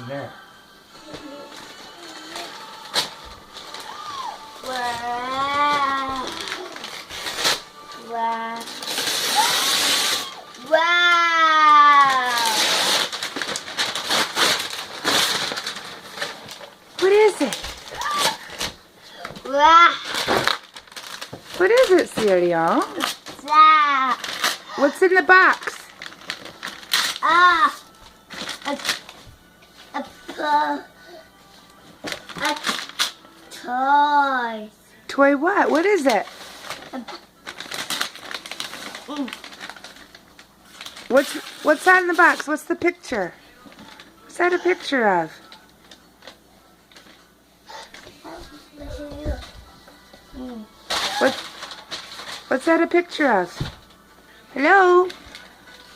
in there. Wow. Wow. Wow. What is it? Wow. What is it, Celia? That. What's in the box? Ah. A toy. Toy what? What is it? What's on the box? What's the picture? What's that a picture of? What's that a picture of? Hello?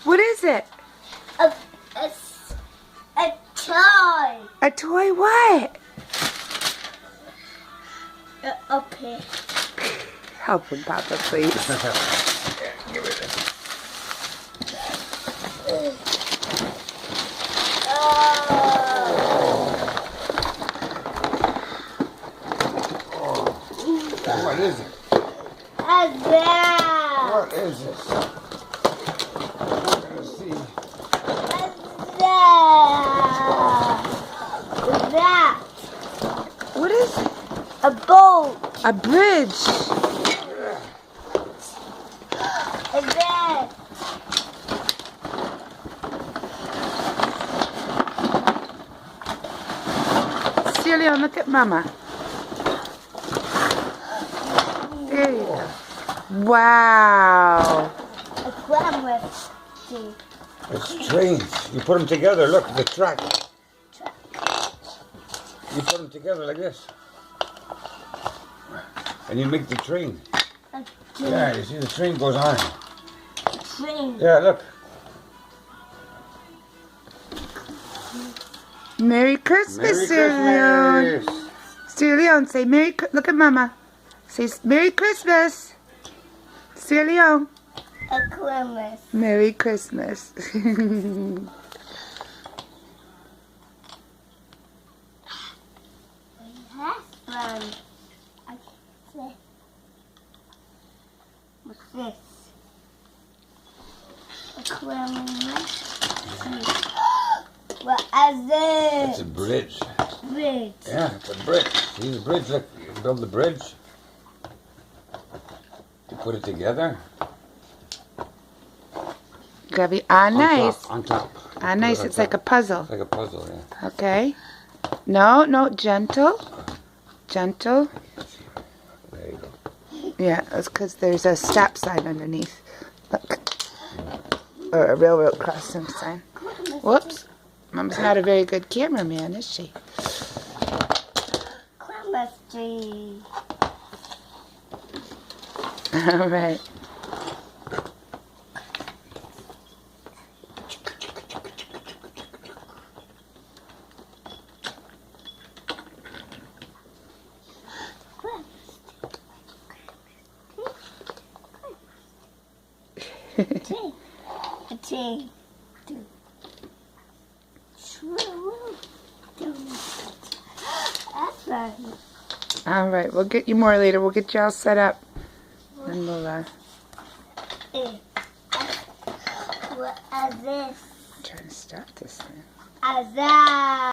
What is it? A toy. A toy what? A pig. Help him, Papa, please. Give it a... What is it? A that. What is this? I'm gonna see. That. What is it? A boat. A bridge. A bed. Celia, look at Mama. There you go. Wow. A grandma's tea. It's trains. You put them together. Look, the track. You put them together like this. And you make the train. A Yeah, you see the train goes on. train. Yeah, look. Merry Christmas, Sir Leon. Christmas. Sir Leon, say look at Mama. Say Merry Christmas. Sir Leon. A Christmas. Merry Christmas. Husband. What's this? A Christmas. What is It's a it? bridge. Bridge. Yeah, it's a bridge. See the bridge? Look, you build the bridge. You put it together. Grabby. Nice. On top. Nice. It's like a puzzle. It's like a puzzle, yeah. Okay. No, gentle. Gentle. There you go. Yeah, that's because there's a stop sign underneath. Look. Or a railroad crossing sign. Whoops. Mom's not a very good cameraman, is she? Christmas tree. All right. Tree. A tree. That's right. All right. We'll get you more later. We'll get you all set up. And we'll, What is this? try to start this thing. Is that?